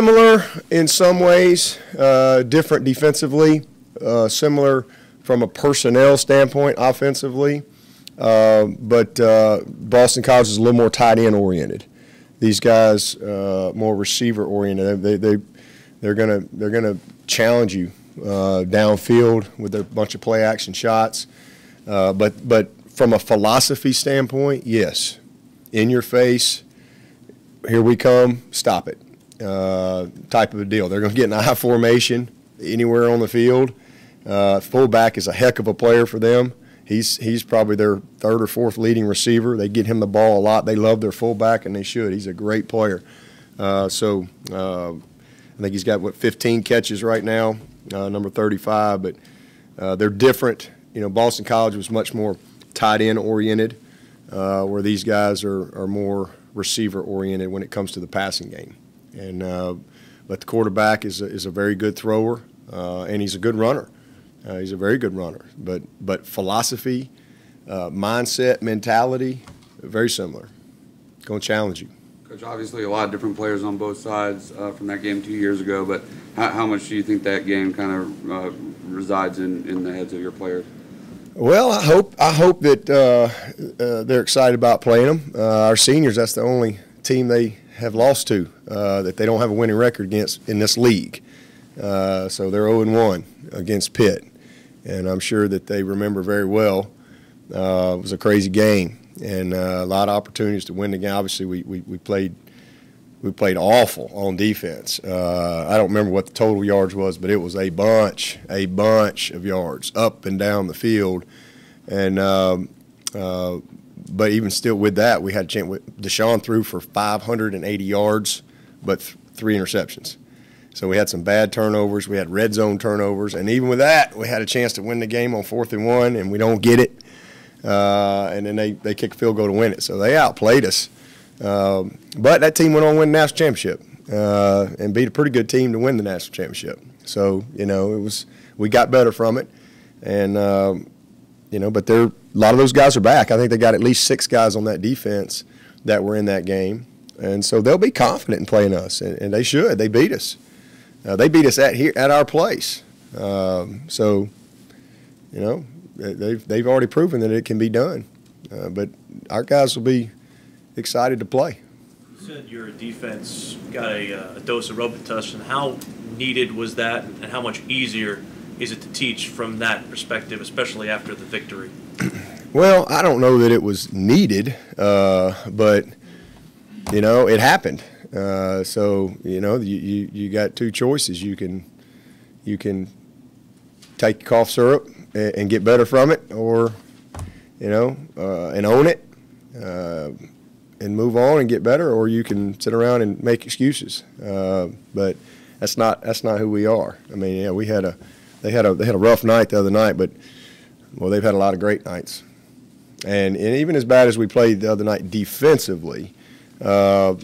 Similar in some ways, different defensively, similar from a personnel standpoint offensively. But Boston College is a little more tight end oriented. These guys more receiver oriented. They're gonna challenge you downfield with a bunch of play action shots. But from a philosophy standpoint, yes, in your face, here we come, stop it, type of a deal. They're going to get in a high formation anywhere on the field. Fullback is a heck of a player for them. He's probably their third or fourth leading receiver. They get him the ball a lot. They love their fullback, and they should. He's a great player. I think he's got, 15 catches right now, number 35. But they're different. You know, Boston College was much more tight end oriented, where these guys are more receiver oriented when it comes to the passing game. But the quarterback is a very good thrower, and he's a good runner. He's a very good runner. But philosophy, mindset, mentality, very similar. Going to challenge you. Coach, obviously a lot of different players on both sides from that game 2 years ago, but how much do you think that game kind of resides in the heads of your players? Well, I hope that they're excited about playing them. Our seniors, that's the only team they have lost to that they don't have a winning record against in this league. So they're 0-1 against Pitt, and I'm sure that they remember very well. It was a crazy game, and a lot of opportunities to win the game. Obviously, we played awful on defense. I don't remember what the total yards was, but it was a bunch of yards up and down the field. And but even still with that, we had a chance. Deshaun threw for 580 yards, but 3 interceptions. So we had some bad turnovers. We had red zone turnovers. And even with that, we had a chance to win the game on 4th and 1, and we don't get it. And then they kick a field goal to win it. So they outplayed us. But that team went on to win the national championship and beat a pretty good team to win the national championship. So, you know, we got better from it. And, you know, but a lot of those guys are back. I think they got at least 6 guys on that defense that were in that game. And so they'll be confident in playing us, and they should. They beat us. They beat us at our place. So, you know, they've already proven that it can be done. But our guys will be excited to play. You said your defense got a dose of Robitussin. How needed was that, and how much easier is it to teach from that perspective, especially after the victory? Well, I don't know that it was needed, but, you know, it happened. So, you know, you got 2 choices. You can take cough syrup and get better from it, or, you know, and own it. And move on and get better, or you can sit around and make excuses. But that's not who we are. I mean, yeah, they had a rough night the other night, but well, they've had a lot of great nights. And even as bad as we played the other night defensively, they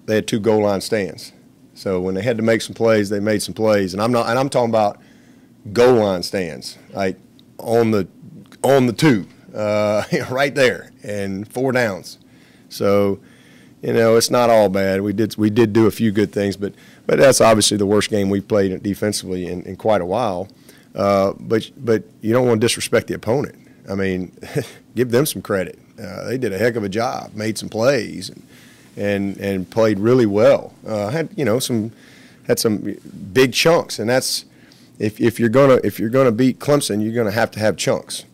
had 2 goal line stands. So when they had to make some plays, they made some plays. And I'm talking about goal line stands, like on the 2, right there, and 4 downs. So, you know, it's not all bad. We did do a few good things, but that's obviously the worst game we've played defensively in quite a while. But you don't want to disrespect the opponent. I mean, give them some credit. They did a heck of a job, made some plays, and played really well. Had some big chunks, and that's if you're gonna beat Clemson, you're gonna have to have chunks.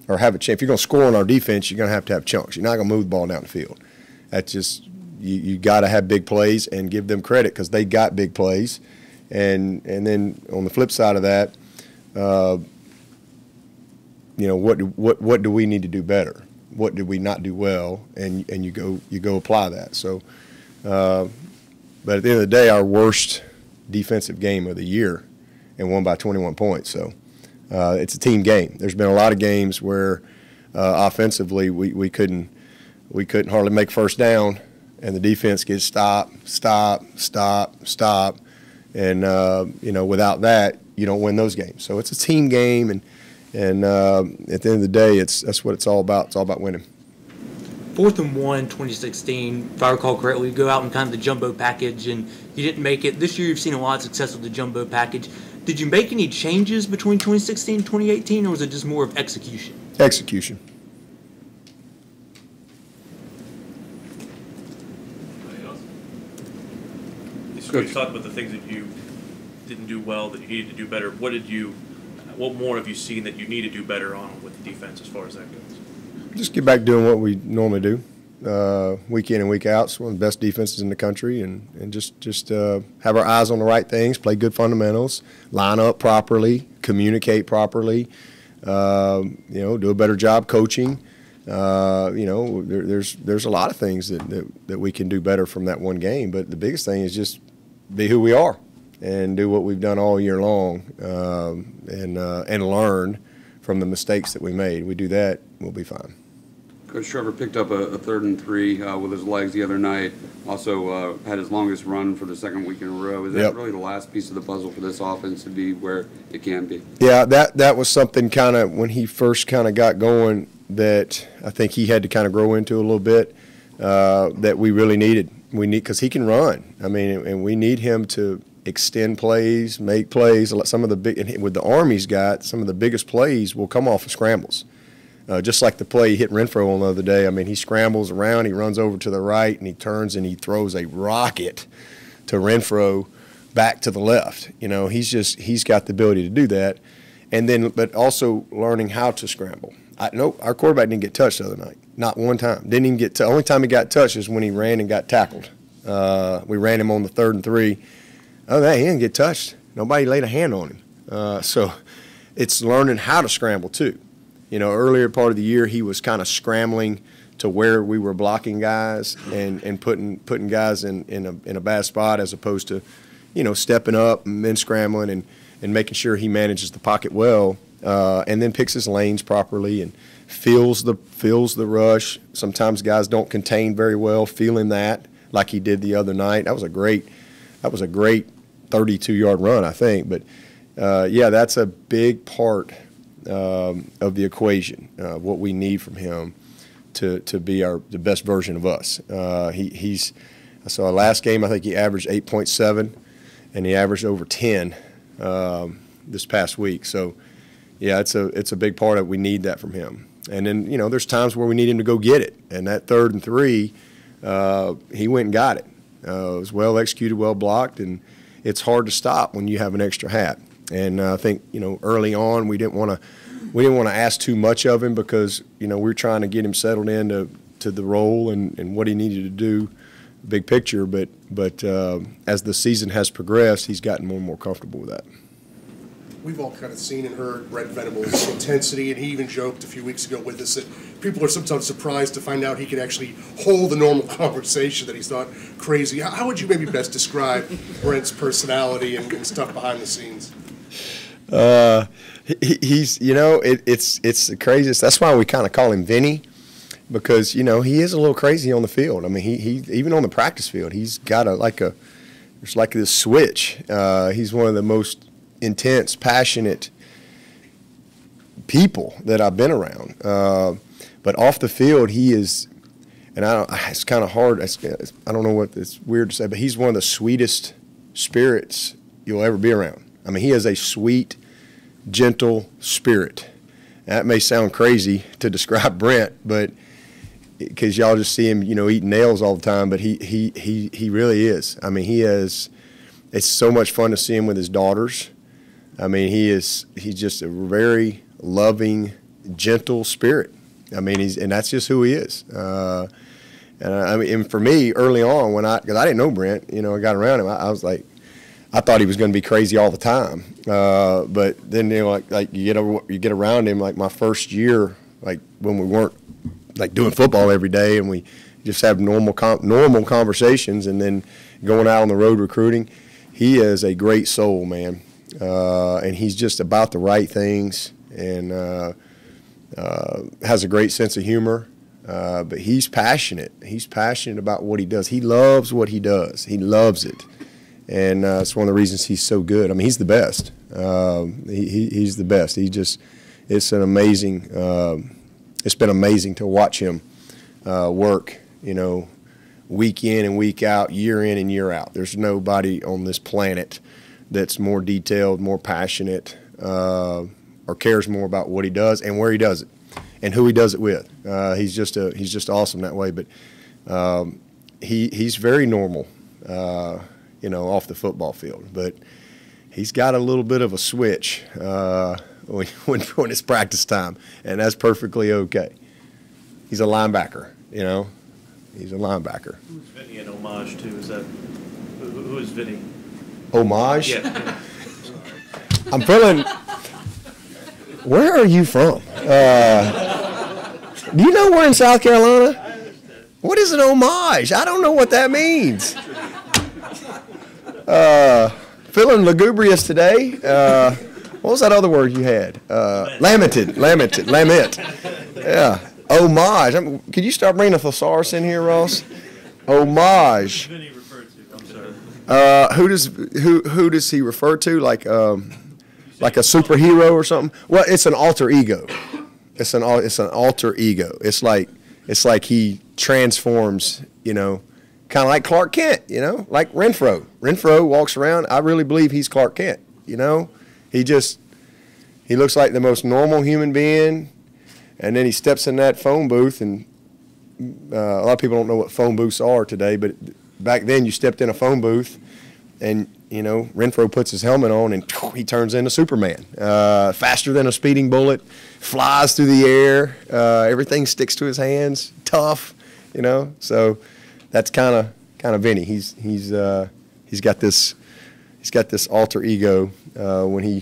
Or have a chance. If you're going to score on our defense, you're going to have chunks. You're not going to move the ball down the field. That's just you got to have big plays and give them credit because they got big plays. And then on the flip side of that, you know, what do we need to do better? What did we not do well? And you go apply that. So, but at the end of the day, our worst defensive game of the year, and won by 21 points. So. It's a team game. There's been a lot of games where offensively we couldn't hardly make first down, and the defense gets stop, and you know, without that you don't win those games. So it's a team game, and at the end of the day, that's what it's all about. It's all about winning. 4th and 1, 2016, if I recall correctly, you go out in kind of the jumbo package, and you didn't make it. This year you've seen a lot of success with the jumbo package. Did you make any changes between 2016 and 2018, or was it just more of execution? Execution. So you talked about the things that you didn't do well, that you needed to do better. What more have you seen that you need to do better on with the defense as far as that goes? Just get back doing what we normally do, week in and week out. It's one of the best defenses in the country, and just have our eyes on the right things, play good fundamentals, line up properly, communicate properly, do a better job coaching. There's a lot of things that we can do better from that one game, but the biggest thing is just be who we are and do what we've done all year long, and learn from the mistakes that we made. We do that, we'll be fine. Coach Trevor picked up a 3rd and 3 with his legs the other night. Also had his longest run for the 2nd week in a row. Is that really the last piece of the puzzle for this offense to be where it can be? Yeah, that was something kind of when he first kind of got going that I think he had to kind of grow into a little bit, that we really needed. Because he can run. I mean, and we need him to extend plays, make plays. Some of the big, with the arm he's got, some of the biggest plays will come off of scrambles. Just like the play he hit Renfro on the other day. I mean, he scrambles around, he runs over to the right, and he turns and he throws a rocket to Renfro back to the left. He's got the ability to do that. And then, but also learning how to scramble. Our quarterback didn't get touched the other night. Not one time. Didn't even get only time he got touched is when he ran and got tackled. We ran him on the 3rd and 3. Oh, he didn't get touched. Nobody laid a hand on him. So it's learning how to scramble too. Earlier part of the year he was kind of scrambling to where we were blocking guys and putting guys in a bad spot as opposed to, stepping up and then scrambling and making sure he manages the pocket well, and then picks his lanes properly and feels the rush. Sometimes guys don't contain very well, feeling that like he did the other night. That was a great 32-yard run, I think. But that's a big part of the equation. What we need from him to be the best version of us. I saw last game. I think he averaged 8.7, and he averaged over 10 this past week. So yeah, it's a big part of it. We need that from him. And then, there's times where we need him to go get it. And that 3rd and 3, he went and got it. It was well executed, well blocked, and it's hard to stop when you have an extra hat. And I think, early on we didn't want to ask too much of him because, we were trying to get him settled into the role and what he needed to do, big picture. But as the season has progressed, he's gotten more and more comfortable with that. We've all kind of seen and heard Brent Venables' intensity, and he even joked a few weeks ago with us that people are sometimes surprised to find out he can actually hold a normal conversation that he's not crazy. How would you maybe best describe Brent's personality and stuff behind the scenes? He's, it's the craziest. That's why we kind of call him Vinny, because, he is a little crazy on the field. I mean, he even on the practice field, he's got there's like this switch. He's one of the most intense, passionate people that I've been around. But off the field, he is, and it's kind of hard. I don't know what it's weird to say, but he's one of the sweetest spirits you'll ever be around. I mean, he has a sweet, gentle spirit. That may sound crazy to describe Brent, but because y'all just see him, eating nails all the time, but he really is. I mean, it's so much fun to see him with his daughters. I mean, he's just a very loving, gentle spirit. I mean, and that's just who he is. And for me, early on, because I didn't know Brent, I got around him, I was like, I thought he was going to be crazy all the time. But then, like you get around him, like my first year, like when we weren't like doing football every day and we just have normal conversations, and then going out on the road recruiting, he is a great soul, man. And he's just about the right things, and has a great sense of humor. But he's passionate. He's passionate about what he does. He loves what he does. He loves it. And it's one of the reasons he's so good. I mean, he's the best. He's the best. It's been amazing to watch him work, week in and week out, year in and year out. There's nobody on this planet that's more detailed, more passionate, or cares more about what he does and where he does it and who he does it with. He's just awesome that way. But he's very normal, off the football field. But he's got a little bit of a switch when it's practice time, and that's perfectly okay. He's a linebacker, He's a linebacker. Who's Vinny an homage to? Is that who is Vinny? Homage? Yeah. I'm feeling. Where are you from? Do you know we're in South Carolina? What is an homage? I don't know what that means. Feeling lugubrious today. What was that other word you had? Lament. Yeah. Homage. Could you start bringing a thesaurus in here, Ross? Homage. Vinny referred to? I'm sorry. Who does he refer to? Like a superhero or something? Well, it's an alter ego. It's an alter ego. It's like he transforms, kind of like Clark Kent, like Renfro. Renfro walks around. I really believe he's Clark Kent. He looks like the most normal human being, and then he steps in that phone booth, and a lot of people don't know what phone booths are today, but back then you stepped in a phone booth, and Renfro puts his helmet on, and he turns into Superman. Faster than a speeding bullet, flies through the air. Everything sticks to his hands. Tough, So that's kind of Vinny. He's got this alter ego when he